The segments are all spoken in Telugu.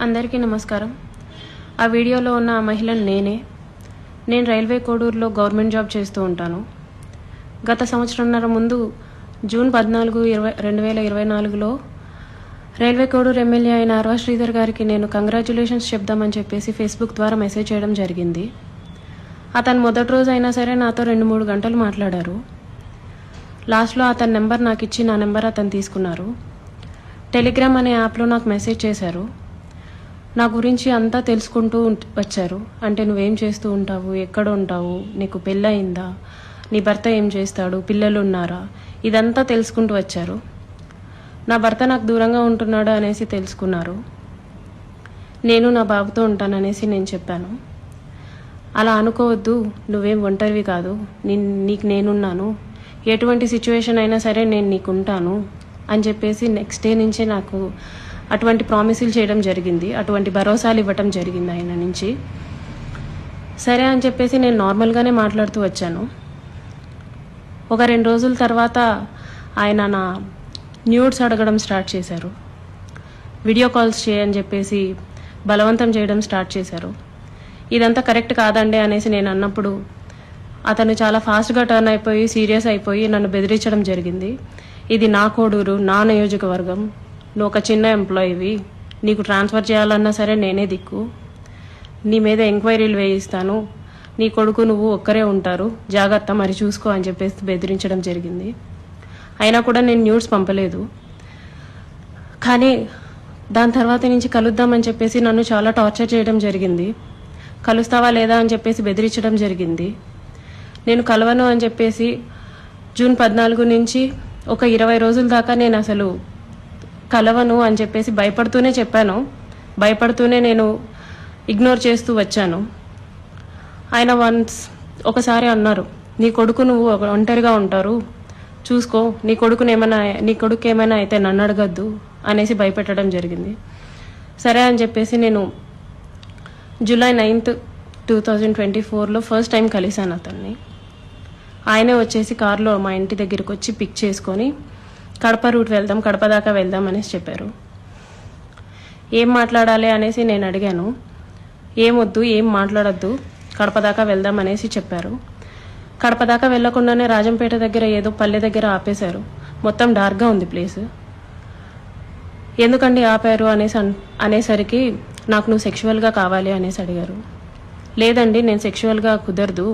అందరికీ నమస్కారం. ఆ వీడియోలో ఉన్న ఆ మహిళను నేను రైల్వే కోడూరులో గవర్నమెంట్ జాబ్ చేస్తూ ఉంటాను. గత సంవత్సరంన్నర ముందు జూన్ 14, 2024లో రైల్వే కోడూరు ఎమ్మెల్యే అయిన ఆర్వా శ్రీధర్ గారికి నేను కంగ్రాచ్యులేషన్స్ చెప్దామని చెప్పేసి ఫేస్బుక్ ద్వారా మెసేజ్ చేయడం జరిగింది. అతను మొదటి రోజు అయినా సరే నాతో 2-3 గంటలు మాట్లాడారు. లాస్ట్లో అతని నెంబర్ నాకు ఇచ్చి నా నెంబర్ అతను తీసుకున్నారు. టెలిగ్రామ్ అనే యాప్లో నాకు మెసేజ్ చేశారు. నా గురించి అంతా తెలుసుకుంటూ వచ్చారు. అంటే నువ్వేం చేస్తూ ఉంటావు, ఎక్కడ ఉంటావు, నీకు పెళ్ళయిందా, నీ భర్త ఏం చేస్తాడు, పిల్లలు ఉన్నారా, ఇదంతా తెలుసుకుంటూ వచ్చారు. నా భర్త నాకు దూరంగా ఉంటున్నాడు అనేసి తెలుసుకున్నారు. నేను నా బాబుతో ఉంటాననేసి నేను చెప్పాను. అలా అనుకోవద్దు, నువ్వేం ఒంటరివి కాదు, నీకు నేనున్నాను, ఎటువంటి సిచ్యువేషన్ అయినా సరే నేను నీకు ఉంటాను అని చెప్పేసి నెక్స్ట్ డే నుంచే నాకు అటువంటి ప్రామిసులు చేయడం జరిగింది. అటువంటి భరోసాలు ఇవ్వటం జరిగింది ఆయన నుంచి. సరే అని చెప్పేసి నేను నార్మల్గానే మాట్లాడుతూ వచ్చాను. ఒక 2 రోజుల తర్వాత ఆయన నా న్యూడ్స్ అడగడం స్టార్ట్ చేశారు. వీడియో కాల్స్ చేయని చెప్పేసి బలవంతం చేయడం స్టార్ట్ చేశారు. ఇదంతా కరెక్ట్ కాదండి అనేసి నేను అన్నప్పుడు అతను చాలా ఫాస్ట్గా టర్న్ అయిపోయి సీరియస్ అయిపోయి నన్ను బెదిరించడం జరిగింది. ఇది నా కోడూరు, నా నియోజకవర్గం, నువ్వు ఒక చిన్న ఎంప్లాయీవి, నీకు ట్రాన్స్ఫర్ చేయాలన్నా సరే నేనే దిక్కు, నీ మీద ఎంక్వైరీలు వేయిస్తాను, నీ కొడుకు నువ్వు ఒక్కరే ఉంటారు, జాగ్రత్త మరి చూసుకో అని చెప్పేసి బెదిరించడం జరిగింది. అయినా కూడా నేను న్యూస్ పంపలేదు. కానీ దాని తర్వాత నుంచి కలుద్దామని చెప్పేసి నన్ను చాలా టార్చర్ చేయడం జరిగింది. కలుస్తావా లేదా అని చెప్పేసి బెదిరించడం జరిగింది. నేను కలవను అని చెప్పేసి జూన్ 14 నుంచి ఒక 20 రోజుల దాకా నేను అసలు కలవను అని చెప్పేసి భయపడుతూనే చెప్పాను. భయపడుతూనే నేను ఇగ్నోర్ చేస్తూ వచ్చాను. ఆయన ఒకసారి అన్నారు, నీ కొడుకు నువ్వు ఒంటరిగా ఉంటారు, చూసుకో, నీ కొడుకు ఏమైనా అయితే నన్ను అడగద్దు అనేసి భయపెట్టడం జరిగింది. సరే అని చెప్పేసి నేను జూలై 9, 2024లో ఫస్ట్ టైం కలిశాను అతన్ని. ఆయనే వచ్చేసి కారులో మా ఇంటి దగ్గరికి వచ్చి పిక్ చేసుకొని కడప రూట్ వెళ్దాం, కడప దాకా వెళ్దాం అనేసి చెప్పారు. ఏం మాట్లాడాలి అనేసి నేను అడిగాను. ఏమొద్దు, ఏం మాట్లాడొద్దు, కడప దాకా వెళ్దాం అనేసి చెప్పారు. కడప దాకా వెళ్లకుండానే రాజంపేట దగ్గర ఏదో పల్లె దగ్గర ఆపేశారు. మొత్తం డార్క్గా ఉంది ప్లేస్. ఎందుకండి ఆపారు అనేసరికి నాకు నువ్వు సెక్షువల్గా కావాలి అనేసి అడిగారు. లేదండి, నేను సెక్షువల్గా కుదరదు,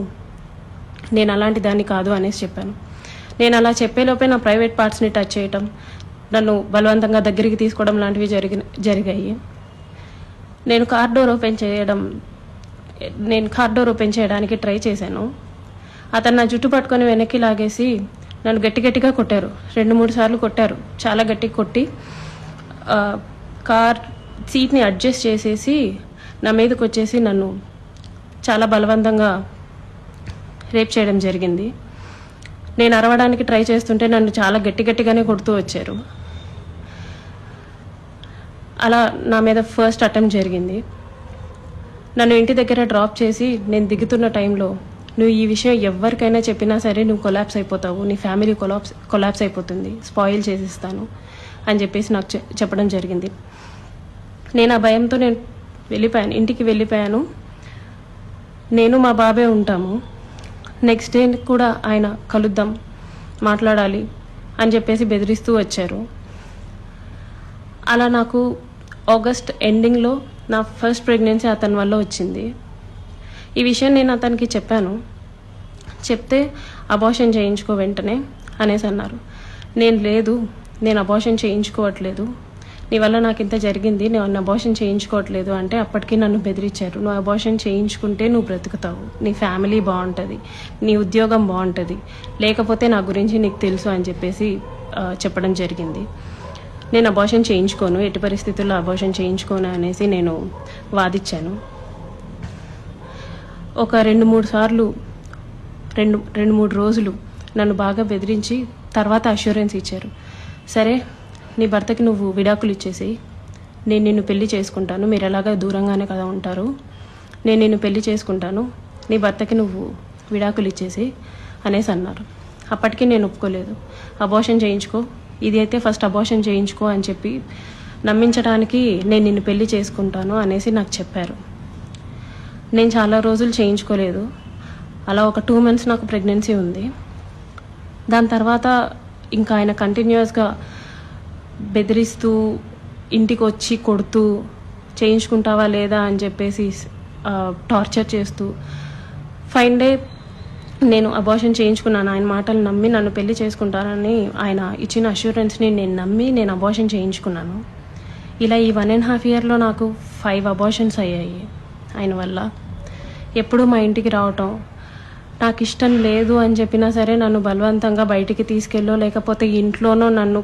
నేను అలాంటి దాన్ని కాదు అనేసి చెప్పాను. నేను అలా చెప్పేలోపే నా ప్రైవేట్ పార్ట్స్ని టచ్ చేయటం, నన్ను బలవంతంగా దగ్గరికి తీసుకోవడం లాంటివి జరిగాయి. నేను కార్ డోర్ ఓపెన్ చేయడానికి ట్రై చేశాను. అతను నా జుట్టు పట్టుకొని వెనక్కి లాగేసి నన్ను గట్టిగా కొట్టారు. 2-3 సార్లు కొట్టారు. చాలా గట్టిగా కొట్టి కార్ సీట్ని అడ్జస్ట్ చేసేసి నా మీదకి వచ్చేసి నన్ను చాలా బలవంతంగా రేప్ చేయడం జరిగింది. నేను అరవడానికి ట్రై చేస్తుంటే నన్ను చాలా గట్టిగానే కొడుతూ వచ్చారు. అలా నా మీద ఫస్ట్ అటెంప్ట్ జరిగింది. నన్ను ఇంటి దగ్గర డ్రాప్ చేసి నేను దిగుతున్న టైంలో, నువ్వు ఈ విషయం ఎవరికైనా చెప్పినా సరే నువ్వు కొలాప్స్ అయిపోతావు, నీ ఫ్యామిలీ కొలాప్స్ అయిపోతుంది, స్పాయిల్ చేసిస్తాను అని చెప్పేసి నాకు చెప్పడం జరిగింది. నేను ఆ భయంతో నేను వెళ్ళిపోయాను, ఇంటికి వెళ్ళిపోయాను. నేను మా బాబే ఉంటాము. నెక్స్ట్ డే కూడా ఆయన కలుద్దాం, మాట్లాడాలి అని చెప్పేసి బెదిరిస్తూ వచ్చారు. అలా నాకు ఆగస్ట్ ఎండింగ్లో నా ఫస్ట్ ప్రెగ్నెన్సీ అతని వల్ల వచ్చింది. ఈ విషయం నేను అతనికి చెప్పాను. చెప్తే అబార్షన్ చేయించుకో వెంటనే అనేసి అన్నారు. నేను అబార్షన్ చేయించుకోవట్లేదు, నీ వల్ల నాకు ఇంత జరిగింది, నేను అబార్షన్ చేయించుకోవట్లేదు అంటే అప్పటికి నన్ను బెదిరించారు. నువ్వు అబార్షన్ చేయించుకుంటే నువ్వు బ్రతుకుతావు, నీ ఫ్యామిలీ బాగుంటుంది, నీ ఉద్యోగం బాగుంటుంది, లేకపోతే నా గురించి నీకు తెలుసు అని చెప్పేసి చెప్పడం జరిగింది. నేను అబార్షన్ చేయించుకోను, ఎట్టి పరిస్థితుల్లో అబార్షన్ చేయించుకోను అనేసి నేను వాదించాను. ఒక 2-3 సార్లు 2-3 రోజులు నన్ను బాగా బెదిరించి తర్వాత అష్యూరెన్స్ ఇచ్చారు. సరే, నీ భర్తకి నువ్వు విడాకులు ఇచ్చేసి నేను నిన్ను పెళ్లి చేసుకుంటాను, మీరు ఎలాగా దూరంగానే కదా ఉంటారు, నేను నిన్ను పెళ్లి చేసుకుంటాను, నీ భర్తకి నువ్వు విడాకులు ఇచ్చేసి అనేసి అన్నారు. అప్పటికి నేను ఒప్పుకోలేదు. అబార్షన్ చేయించుకో, ఇది అయితే ఫస్ట్ అబార్షన్ చేయించుకో అని చెప్పి నమ్మించడానికి నేను నిన్ను పెళ్లి చేసుకుంటాను అనేసి నాకు చెప్పారు. నేను చాలా రోజులు చేయించుకోలేదు. అలా ఒక 2 months నాకు ప్రెగ్నెన్సీ ఉంది. దాని తర్వాత ఇంకా ఆయన కంటిన్యూస్గా బెదిరిస్తూ ఇంటికి వచ్చి కొడుతూ చేయించుకుంటావా లేదా అని చెప్పేసి టార్చర్ చేస్తూ ఫైన్ డే నేను అబార్షన్ చేయించుకున్నాను. ఆయన మాటలు నమ్మి నన్ను పెళ్లి చేసుకుంటానని ఆయన ఇచ్చిన అష్యూరెన్స్ని నేను నమ్మి నేను అబార్షన్ చేయించుకున్నాను. ఇలా ఈ 1.5 yearలో నాకు 5 abortions అయ్యాయి ఆయన వల్ల. ఎప్పుడు మా ఇంటికి రావటం, నాకు ఇష్టం లేదు అని చెప్పినా సరే నన్ను బలవంతంగా బయటికి తీసుకెళ్ళో లేకపోతే ఇంట్లోనో నన్ను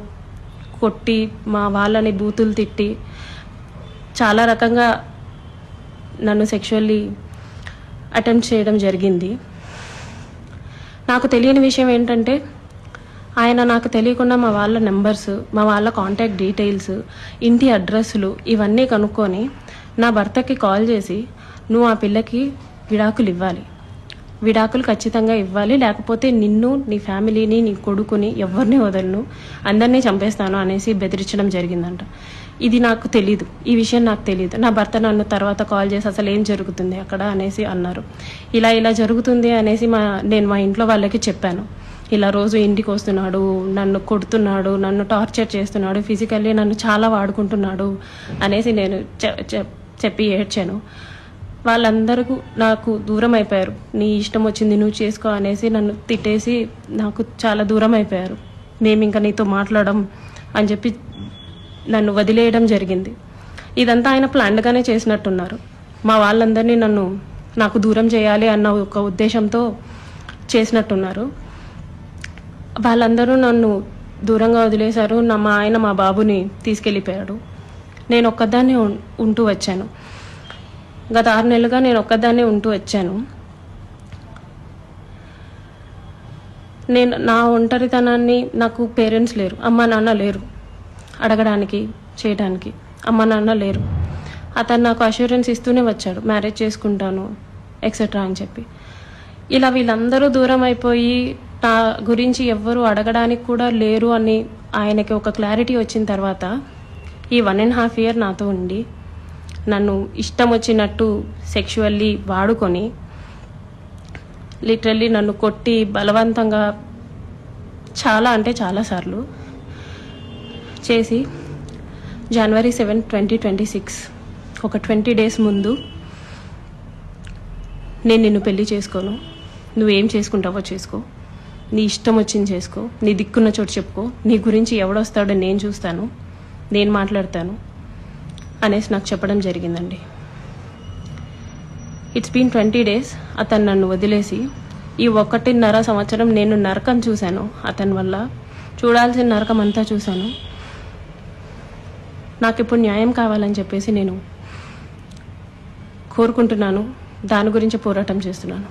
కొట్టి మా వాళ్ళని బూతులు తిట్టి చాలా రకంగా నన్ను సెక్షువల్లీ అటెంప్ట్ చేయడం జరిగింది. నాకు తెలియని విషయం ఏంటంటే ఆయన నాకు తెలియకుండా మా వాళ్ళ నెంబర్స్, మా వాళ్ళ కాంటాక్ట్ డీటెయిల్స్, ఇంటి అడ్రస్లు ఇవన్నీ కనుక్కొని నా భర్తకి కాల్ చేసి నువ్వు ఆ పిల్లకి విడాకులు ఇవ్వాలి, విడాకులు ఖచ్చితంగా ఇవ్వాలి, లేకపోతే నిన్ను, నీ ఫ్యామిలీని, నీ కొడుకుని ఎవరిని వదలను, అందరినీ చంపేస్తాను అనేసి బెదిరించడం జరిగిందంట. ఇది నాకు తెలీదు, ఈ విషయం నాకు తెలీదు. నా భర్త నన్ను తర్వాత కాల్ చేసి అసలు ఏం జరుగుతుంది అక్కడ అనేసి అన్నారు. ఇలా జరుగుతుంది అనేసి నేను మా ఇంట్లో వాళ్ళకి చెప్పాను. ఇలా రోజు ఇంటికి వస్తున్నాడు, నన్ను కొడుతున్నాడు, నన్ను టార్చర్ చేస్తున్నాడు, ఫిజికల్లీ నన్ను చాలా వాడుకుంటున్నాడు అనేసి నేను చెప్పి ఏడ్చాను. వాళ్ళందరూ నాకు దూరం అయిపోయారు. నీ ఇష్టం వచ్చింది నువ్వు చేసుకో అనేసి నన్ను తిట్టేసి నాకు చాలా దూరం అయిపోయారు. మేము ఇంకా నీతో మాట్లాడడం అని చెప్పి నన్ను వదిలేయడం జరిగింది. ఇదంతా ఆయన ప్లాన్డ్గానే చేసినట్టున్నారు. మా వాళ్ళందరినీ నాకు దూరం చేయాలి అన్న ఒక ఉద్దేశంతో చేసినట్టున్నారు. వాళ్ళందరూ నన్ను దూరంగా వదిలేశారు. మా ఆయన మా బాబుని తీసుకెళ్ళిపోయాడు. నేను ఒక్కదాన్నే ఉంటూ వచ్చాను. గత 6 నెలలుగా నేను ఒక్కదాన్నే ఉంటూ వచ్చాను. నేను నా ఒంటరితనాన్ని, నాకు పేరెంట్స్ లేరు, అమ్మ నాన్న లేరు అడగడానికి చేయడానికి, అమ్మ నాన్న లేరు. అతను నాకు అష్యూరెన్స్ ఇస్తూనే వచ్చాడు, మ్యారేజ్ చేసుకుంటాను ఎక్సెట్రా అని చెప్పి. ఇలా వీళ్ళందరూ దూరం అయిపోయి నా గురించి ఎవ్వరూ అడగడానికి కూడా లేరు అని ఆయనకి ఒక క్లారిటీ వచ్చిన తర్వాత ఈ 1.5 year నాతో ఉండి నన్ను ఇష్టం వచ్చినట్టు సెక్షువల్లీ వాడుకొని లిటరల్లీ నన్ను కొట్టి బలవంతంగా చాలా అంటే చాలాసార్లు చేసి January 7, 2026 ఒక 20 days ముందు నేను నిన్ను పెళ్లి చేసుకోను, నువ్వేం చేసుకుంటావో చేసుకో, నీ ఇష్టం వచ్చింది చేసుకో, నీ దిక్కున్న చోటు చెప్పుకో, నీ గురించి ఎవడొస్తాడో నేను చూస్తాను, నేను మాట్లాడతాను అనేసి నాకు చెప్పడం జరిగిందండి. It's been 20 days. అతను నన్ను వదిలేసి ఈ 1.5 సంవత్సరం నేను నరకం చూశాను. అతని వల్ల చూడాల్సిన నరకం అంతా చూశాను. నాకు ఇప్పుడు న్యాయం కావాలని చెప్పేసి నేను కోరుకుంటున్నాను. దాని గురించి పోరాటం చేస్తున్నాను.